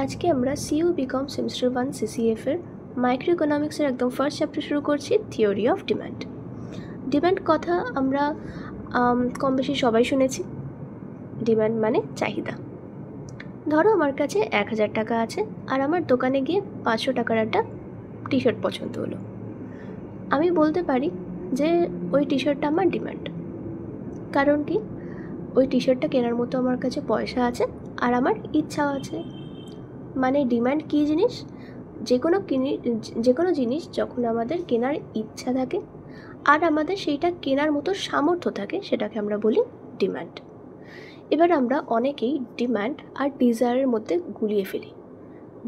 আজকে আমরা CU BCom semester 1 CCF এর মাইক্রো ইকোনমিক্সের একদম ফার্স্ট চ্যাপ্টার শুরু করছি, থিওরি অফ ডিমান্ড। ডিমান্ড কথা আমরা কম বেশি সবাই শুনেছি। ডিমান্ড মানে চাহিদা। ধরো আমার কাছে 1000 টাকা আছে আর আমার দোকানে গিয়ে 500 টাকার একটা টি শার্ট পছন্দ হলো। আমি বলতে পারি যে ওই টি শার্টটা আমার ডিমান্ড। কারণ কি, ওই টি শার্টটা কেনার মতো আমার কাছে পয়সা আছে আর আমার ইচ্ছাও আছে। মানে ডিমান্ড কী জিনিস? যে কোনো জিনিস যখন আমাদের কেনার ইচ্ছা থাকে আর আমাদের সেইটা কেনার মতো সামর্থ্য থাকে, সেটাকে আমরা বলি ডিমান্ড। এবার আমরা অনেকেই ডিমান্ড আর ডিজায়ারের মধ্যে গুলিয়ে ফেলি।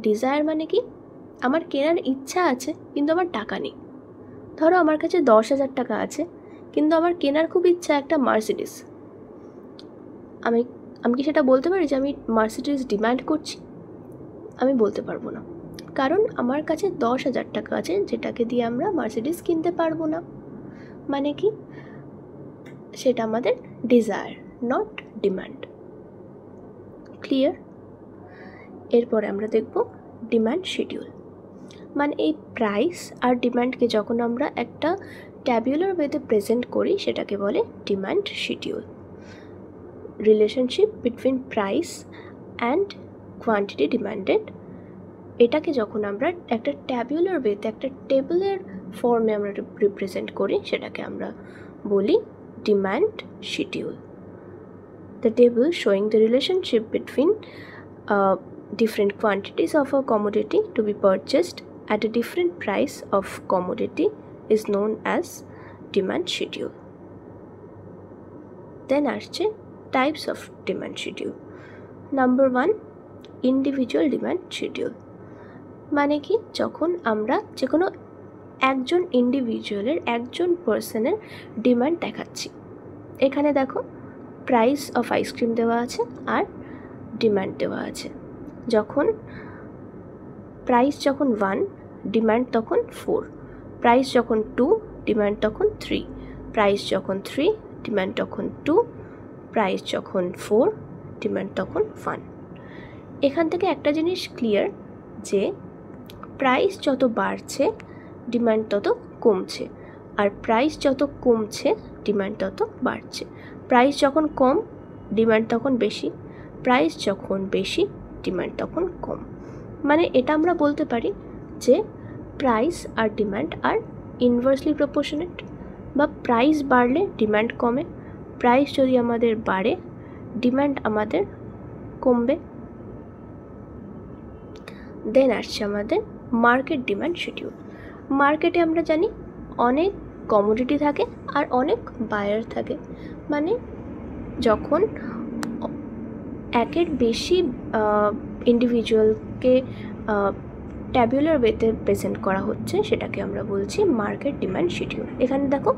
ডিজায়ার মানে কি, আমার কেনার ইচ্ছা আছে কিন্তু আমার টাকা নেই। ধরো আমার কাছে 10,000 টাকা আছে কিন্তু আমার কেনার খুব ইচ্ছা একটা মার্সিডিস। আমি কি সেটা বলতে পারি যে আমি মার্সিডিস ডিমান্ড করছি? আমি বলতে পারবো না, কারণ আমার কাছে 10,000 টাকা আছে যেটাকে দিয়ে আমরা মার্সিডিস কিনতে পারবো না। মানে কি, সেটা আমাদের ডিজায়ার, নট ডিমান্ড। ক্লিয়ার? এরপরে আমরা দেখব ডিমান্ড শিডিউল। মানে এই প্রাইস আর ডিমান্ডকে যখন আমরা একটা ট্যাবুলার ওয়েতে প্রেজেন্ট করি সেটাকে বলে demand schedule. Relationship between price and quantity demanded, এটাকে যখন আমরা একটা ট্যাবুলার ওয়েতে একটা টেবিলের ফর্মে আমরা রিপ্রেজেন্ট করি সেটাকে আমরা বলি demand schedule. The table showing the relationship between different quantities of a commodity to be purchased at a different price of commodity is known as demand schedule. Then আসছে types of demand schedule. Number 1, individual demand schedule. মানে কি, যখন আমরা যে কোনো একজন ইন্ডিভিজুয়ালের, একজন পার্সনের ডিমান্ড দেখাচ্ছি। এখানে দেখো প্রাইস অফ আইসক্রিম দেওয়া আছে আর ডিমান্ড দেওয়া আছে। যখন প্রাইস যখন 1, ডিমান্ড তখন 4, প্রাইস যখন 2, ডিমান্ড তখন 3, প্রাইস যখন 3, ডিমান্ড তখন 2, প্রাইস যখন 4, ডিমান্ড তখন 1। এখান থেকে একটা জিনিস ক্লিয়ার যে প্রাইস যত বাড়ছে ডিমান্ড তত কমছে, আর প্রাইস যত কমছে ডিমান্ড তত বাড়ছে। প্রাইস যখন কম ডিমান্ড তখন বেশি, প্রাইস যখন বেশি ডিমান্ড তখন কম। মানে এটা আমরা বলতে পারি যে প্রাইস আর ডিমান্ড আর ইনভার্সলি প্রপোর্শনেট, বা প্রাইস বাড়লে ডিমান্ড কমে, প্রাইস যদি আমাদের বাড়ে ডিমান্ড আমাদের কমবে। দেন আসছে আমাদের মার্কেট ডিমান্ড শিডিউল। মার্কেটে আমরা জানি অনেক কমোডিটি থাকে আর অনেক বায়ার থাকে। মানে যখন একের বেশি ইন্ডিভিজুয়ালকে ট্যাবুলার ওয়েতে প্রেজেন্ট করা হচ্ছে সেটাকে আমরা বলছি মার্কেট ডিমান্ড শিডিউল। এখানে দেখো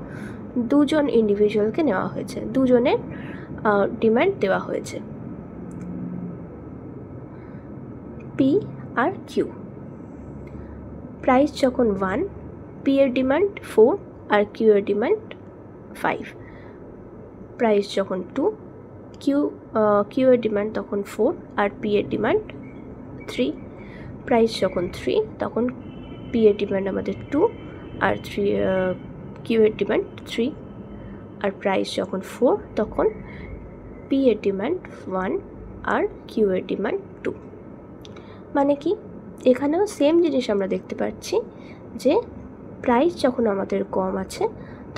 দুজন ইন্ডিভিজুয়ালকে নেওয়া হয়েছে, দুজনের ডিমান্ড দেওয়া হয়েছে, পি আর কিউ। প্রাইস যখন 1, পি এর ডিমান্ড 4 আর কিউ এর ডিমান্ড 5। প্রাইস যখন 2, কিউ এর ডিমান্ড তখন 4 আর পি এর ডিমান্ড 3। প্রাইস যখন 3 তখন পি এর ডিমান্ড আমাদের 2 আর কিউ এর ডিমান্ড 3। আর প্রাইস যখন 4 তখন পি এর ডিমান্ড 1 আর কিউ এর ডিমান্ড 2। মানে কি, এখানেও সেম জিনিস আমরা দেখতে পাচ্ছি যে প্রাইস যখন আমাদের কম আছে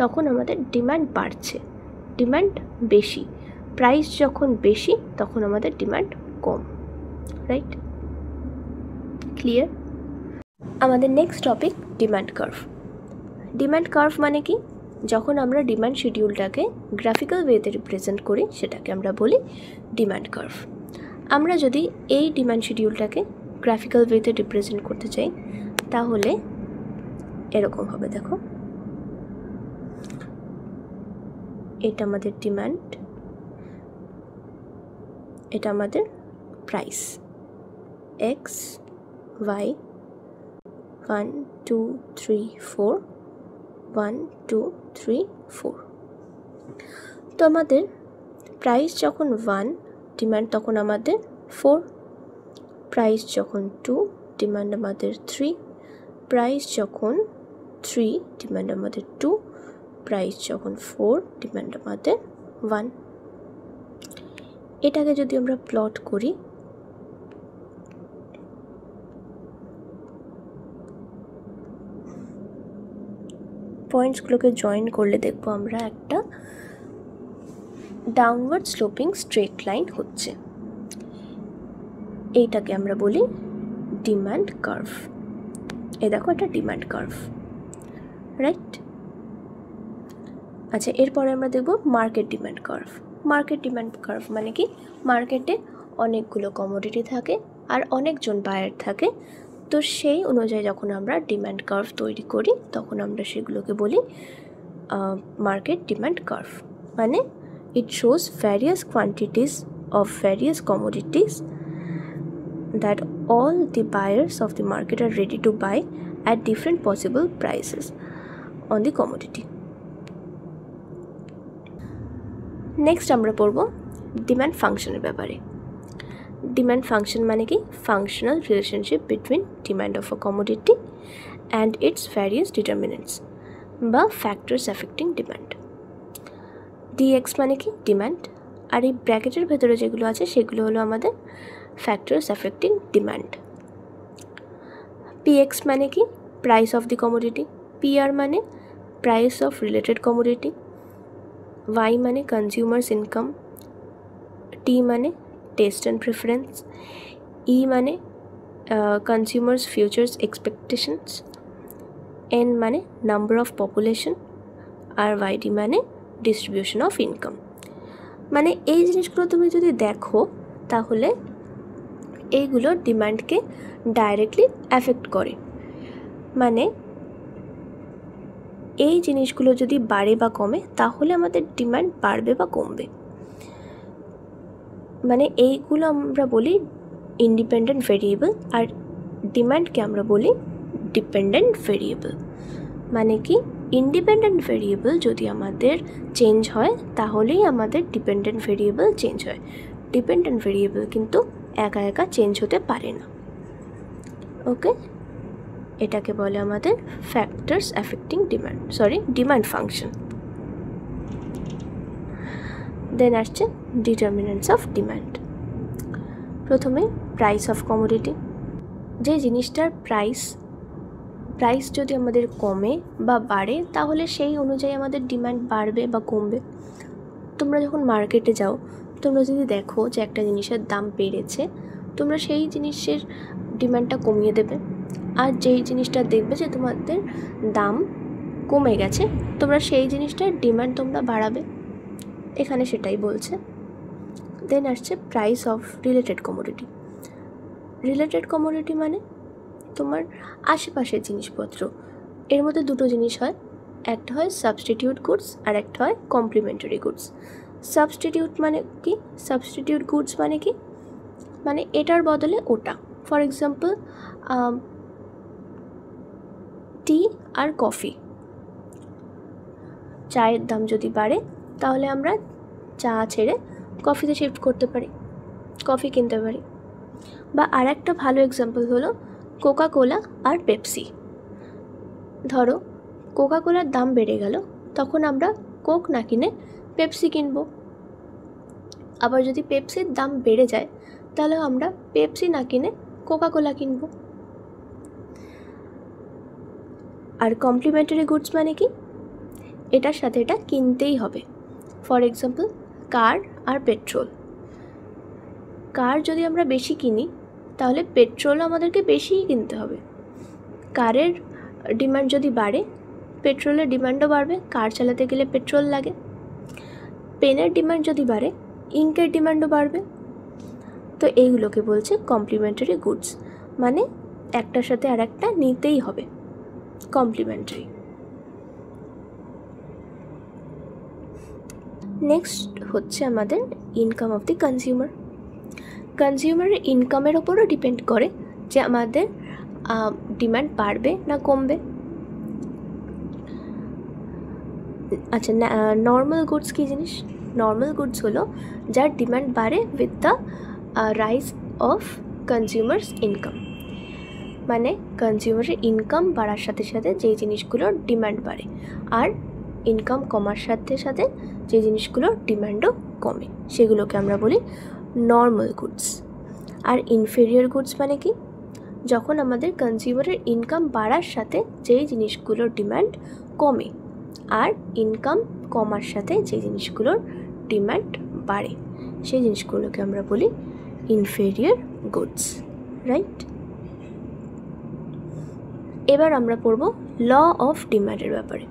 তখন আমাদের ডিমান্ড বাড়ছে, ডিমান্ড বেশি। প্রাইস যখন বেশি তখন আমাদের ডিমান্ড কম। রাইট? ক্লিয়ার? আমাদের next topic demand curve. Demand curve মানে কি, যখন আমরা ডিমান্ড শিডিউলটাকে গ্রাফিক্যাল ওয়েতে রিপ্রেজেন্ট করি সেটাকে আমরা বলি ডিমান্ড কার্ভ। আমরা যদি এই ডিমান্ড শিডিউলটাকে গ্রাফিক্যাল ওয়েতে রিপ্রেজেন্ট করতে চাই তাহলে এরকম হবে। দেখো, এটা আমাদের ডিমান্ড, এটা আমাদের প্রাইস, এক্স ওয়াই 1 2 3 4 1 2 3 4। তো আমাদের প্রাইস যখন 1, ডিমান্ড তখন আমাদের 4। প্রাইস যখন 2, ডিমান্ড আমাদের 3, প্রাইস যখন 3, ডিমান্ড আমাদের 2, প্রাইস যখন 4, ডিমান্ড আমাদের 1। এটাকে যদি আমরা প্লট করি, পয়েন্টসগুলোকে জয়েন করলে দেখবো আমরা একটা ডাউনওয়ার্ড স্লোপিং স্ট্রেট লাইন হচ্ছে। এইটাকে আমরা বলি ডিমান্ড কার্ভ। এই দেখো একটা ডিমান্ড কার্ভ, রাইট? আচ্ছা, এরপরে আমরা দেখব market demand curve. Market demand curve মানে কি? মার্কেটে অনেকগুলো কমোডিটি থাকে আর অনেকজন বায়ার থাকে, তো সেই অনুযায়ী যখন আমরা ডিমান্ড কার্ভ তৈরি করি তখন আমরা সেগুলোকে বলি মার্কেট ডিমান্ড কার্ভ। মানে it shows various quantities of various commodities that all the buyers of the market are ready to buy at different possible prices on the commodity. Next আমরা পড়ব demand ফাংশনের ব্যাপারে। ডিমান্ড ফাংশন মানে কি? Functional relationship between demand of a commodity and it's various determinants বা factors affecting demand. dx মানে কি? Demand. আর এই ব্র্যাকেটের ভেতরে যেগুলো আছে সেগুলো হলো আমাদের ফ্যাক্টরস অ্যাফেক্টিং ডিমান্ড। px মানে কি? Price of the commodity. pr মানে price of related commodity. y মানে কনজিউমার্স ইনকাম। t মানে টেস্ট অ্যান্ড প্রেফারেন্স। e মানে কনজিউমার্স ফিউচার্স এক্সপেকটেশনস। n মানে নাম্বার অফ পপুলেশন। আর yd মানে ডিস্ট্রিবিউশন অফ ইনকাম। মানে এই জিনিসগুলো তুমি যদি দেখো তাহলে এইগুলো ডিমান্ডকে ডাইরেক্টলি অ্যাফেক্ট করে। মানে এই জিনিসগুলো যদি বাড়ে বা কমে তাহলে আমাদের ডিমান্ড বাড়বে বা কমবে। মানে এইগুলো আমরা বলি ইন্ডিপেন্ডেন্ট ভেরিয়েবল, আর ডিমান্ডকে আমরা বলি ডিপেন্ডেন্ট ভেরিয়েবল। মানে কি? ইন্ডিপেন্ডেন্ট ভেরিয়েবল যদি আমাদের চেঞ্জ হয় তাহলেই আমাদের ডিপেন্ডেন্ট ভেরিয়েবল চেঞ্জ হয়। ডিপেন্ডেন্ট ভেরিয়েবল কিন্তু একা একা চেঞ্জ হতে পারে না। ওকে, এটাকে বলে আমাদের ফ্যাক্টরস অ্যাফেক্টিং ডিমান্ড ফাংশন। দেন আসছে ডিটারমিনেন্টস অফ ডিমান্ড। প্রথমে প্রাইস অফ কমোডিটি। যে জিনিসটার প্রাইস যদি আমাদের কমে বা বাড়ে তাহলে সেই অনুযায়ী আমাদের ডিমান্ড বাড়বে বা কমবে। তোমরা যখন মার্কেটে যাও, তোমরা যদি দেখো যে একটা জিনিসের দাম বেড়েছে, তোমরা সেই জিনিসের ডিমান্ডটা কমিয়ে দেবে। আর যেই জিনিসটা দেখবে যে তোমাদের দাম কমে গেছে, তোমরা সেই জিনিসটার ডিমান্ড তোমরা বাড়াবে। এখানে সেটাই বলছে। দেন আসছে price of related commodity. Related commodity মানে তোমার আশেপাশের জিনিসপত্র। এর মধ্যে দুটো জিনিস হয়, একটা হয় সাবস্টিটিউট গুডস আর একটা হয় কমপ্লিমেন্টারি গুডস। সাবস্টিটিউট মানে কি? সাবস্টিটিউট গুডস মানে কি? মানে এটার বদলে ওটা। ফর এক্সাম্পল টি আর কফি। চায়ের দাম যদি বাড়ে তাহলে আমরা চা ছেড়ে কফিতে শিফট করতে পারি, কফি কিনতে পারি। বা আর একটা ভালো এক্সাম্পল হলো কোকা কোলা আর পেপসি। ধরো কোকা কোলার দাম বেড়ে গেল, তখন আমরা কোক না কিনে পেপসি কিনব। আবার যদি পেপসির দাম বেড়ে যায় তাহলে আমরা পেপসি না কিনে কোকা কোলা কিনব। আর কমপ্লিমেন্টারি গুডস মানে কি? এটার সাথে এটা কিনতেই হবে। ফর এক্সাম্পল কার আর পেট্রোল। কার যদি আমরা বেশি কিনি তাহলে পেট্রোলও আমাদেরকে বেশিই কিনতে হবে। কারের ডিমান্ড যদি বাড়ে, পেট্রোলের ডিমান্ডও বাড়বে, কার চালাতে গেলে পেট্রোল লাগে। পেনের ডিমান্ড যদি বাড়ে, ইঙ্কের ডিমান্ডও বাড়বে। তো এইগুলোকে বলছে কমপ্লিমেন্টারি গুডস, মানে একটার সাথে আর একটা নিতেই হবে, কমপ্লিমেন্টারি। নেক্সট হচ্ছে আমাদের ইনকাম অফ দি কনজিউমার। কনজিউমারের ইনকামের ওপরও ডিপেন্ড করে যে আমাদের ডিমান্ড বাড়বে না কমবে। আচ্ছা, নর্মাল গুডস কী জিনিস? নর্মাল গুডস হলো যার ডিমান্ড বাড়ে with the rise of consumers income, মানে কনজিউমারের ইনকাম বাড়ার সাথে সাথে যেই জিনিসগুলোর ডিমান্ড বাড়ে, আর ইনকাম কমার সাথে সাথে যে জিনিসগুলোর ডিমান্ডও কমে সেগুলোকে আমরা বলি নর্মাল গুডস। আর ইনফেরিয়র গুডস মানে কি? যখন আমাদের কনজিউমারের ইনকাম বাড়ার সাথে যেই জিনিসগুলোর ডিমান্ড কমে আর ইনকাম কমার সাথে যে জিনিসগুলোর ডিমান্ড বাড়ে সেই জিনিসগুলোকে আমরা বলি ইনফেরিয়র গুডস, রাইট? এবার আমরা পড়ব ল অফ ডিমান্ডের ব্যাপারে।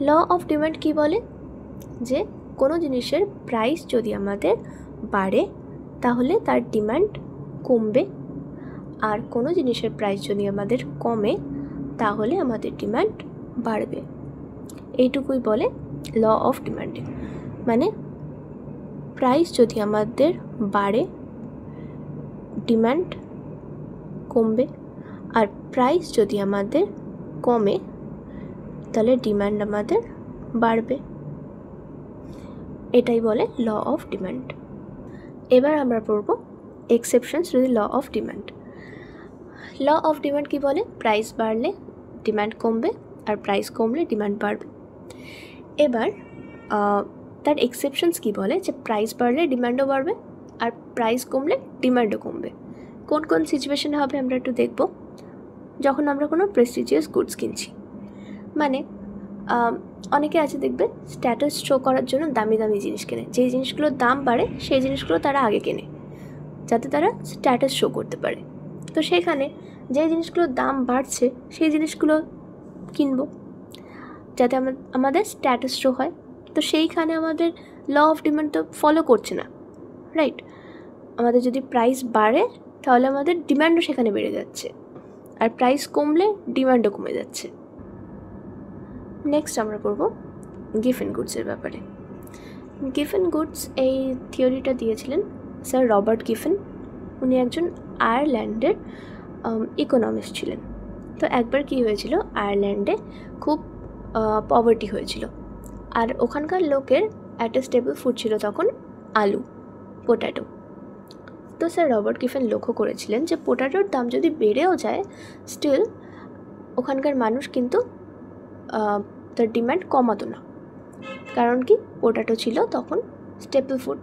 ল অফ ডিমান্ড কি বলে? যে কোনো জিনিসের প্রাইস যদি আমাদের বাড়ে তাহলে তার ডিমান্ড কমবে, আর কোনো জিনিসের প্রাইস যদি আমাদের কমে তাহলে আমাদের ডিমান্ড বাড়বে। এইটুকুই বলে ল অফ ডিমান্ডে। মানে প্রাইস যদি আমাদের বাড়ে ডিমান্ড কমবে, আর প্রাইস যদি আমাদের কমে তাহলে ডিমান্ড আমাদের বাড়বে। এটাই বলে ল অফ ডিমান্ড। এবার আমরা পড়ব exceptions to the law of demand. Law of demand কি বলে? প্রাইস বাড়লে ডিমান্ড কমবে, আর প্রাইস কমলে ডিমান্ড বাড়বে। এবার তার এক্সেপশনস কি বলে? যে প্রাইস বাড়লে ডিমান্ডও বাড়বে, আর প্রাইস কমলে ডিমান্ডও কমবে। কোন কোন সিচুয়েশনে হবে আমরা একটু দেখব। যখন আমরা কোনো প্রেস্টিজিয়াস গুডস কিনছি, মানে অনেকে আছে দেখবে স্ট্যাটাস শো করার জন্য দামি দামি জিনিস কেনে, যেই জিনিসগুলোর দাম বাড়ে সেই জিনিসগুলো তারা আগে কেনে যাতে তারা স্ট্যাটাস শো করতে পারে। তো সেখানে যে জিনিসগুলোর দাম বাড়ছে সেই জিনিসগুলো কিনবো যাতে আমাদের স্ট্যাটাস শো হয়। তো সেইখানে আমাদের ল অফ ডিমান্ড তো ফলো করছে না, রাইট? আমাদের যদি প্রাইস বাড়ে তাহলে আমাদের ডিমান্ডও সেখানে বেড়ে যাচ্ছে, আর প্রাইস কমলে ডিমান্ডও কমে যাচ্ছে। নেক্সট আমরা করব গিফেন গুডসের ব্যাপারে। গিফেন গুডস এই থিওরিটা দিয়েছিলেন স্যার রবার্ট গিফেন। উনি একজন আয়ারল্যান্ডের ইকোনমিস্ট ছিলেন। তো একবার কি হয়েছিল, আয়ারল্যান্ডে খুব পভার্টি হয়েছিল, আর ওখানকার লোকের একটা স্টেবল ফুড ছিল তখন আলু, পোট্যাটো। তো স্যার রবার্ট গিফেন লক্ষ্য করেছিলেন যে পোট্যাটোর দাম যদি বেড়েও যায় স্টিল ওখানকার মানুষ কিন্তু তার ডিমান্ড কমাতো না, কারণ কি পোট্যাটো ছিল তখন স্টেপল ফুড।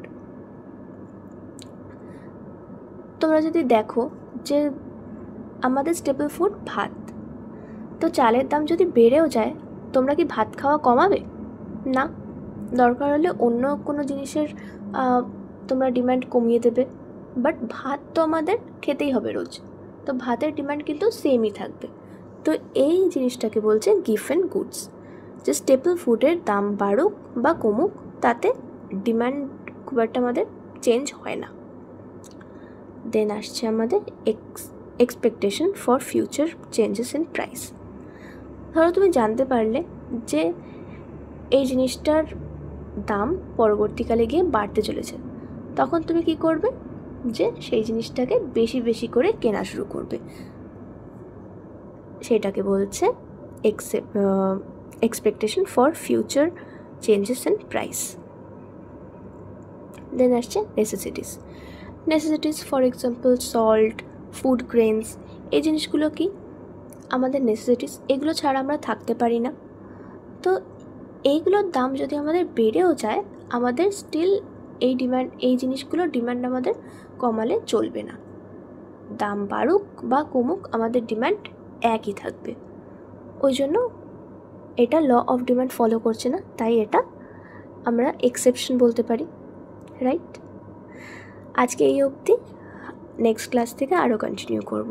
তোমরা যদি দেখো যে আমাদের স্টেপল ফুড ভাত, তো চালের দাম যদি বেড়েও যায় তোমরা কি ভাত খাওয়া কমাবে? না, দরকার হলে অন্য কোনো জিনিসের তোমরা ডিমান্ড কমিয়ে দেবে, বাট ভাত তো আমাদের খেতেই হবে রোজ, তো ভাতের ডিমান্ড কিন্তু সেমই থাকবে। তো এই জিনিসটাকে বলছে গিফেন গুডস, যে স্টেপল ফুডের দাম বাড়ুক বা কমুক তাতে ডিমান্ড খুব একটা আমাদের চেঞ্জ হয় না। দেন আসছে আমাদের expectation for future changes in price. ধরো তুমি জানতে পারলে যে এই জিনিসটার দাম পরবর্তীকালে গিয়ে বাড়তে চলেছে, তখন তুমি কি করবে? যে সেই জিনিসটাকে বেশি বেশি করে কেনা শুরু করবে। সেটাকে বলছে expectation for future changes in price. Then আসছে necessities for example salt, food grains, এই জিনিসগুলো কি আমাদের নেসেসিটিস, এগুলো ছাড়া আমরা থাকতে পারি না। তো এইগুলোর দাম যদি আমাদের বেড়েও যায় আমাদের স্টিল এই জিনিসগুলোর ডিমান্ড আমাদের কমালে চলবে না। দাম বাড়ুক বা কমুক আমাদের ডিমান্ড একই থাকবে। ওই জন্য এটা ল অফ ডিমান্ড ফলো করছে না, তাই এটা আমরা এক্সেপশন বলতে পারি, রাইট? আজকে এই অবধি, নেক্সট ক্লাস থেকে আরও কন্টিনিউ করব।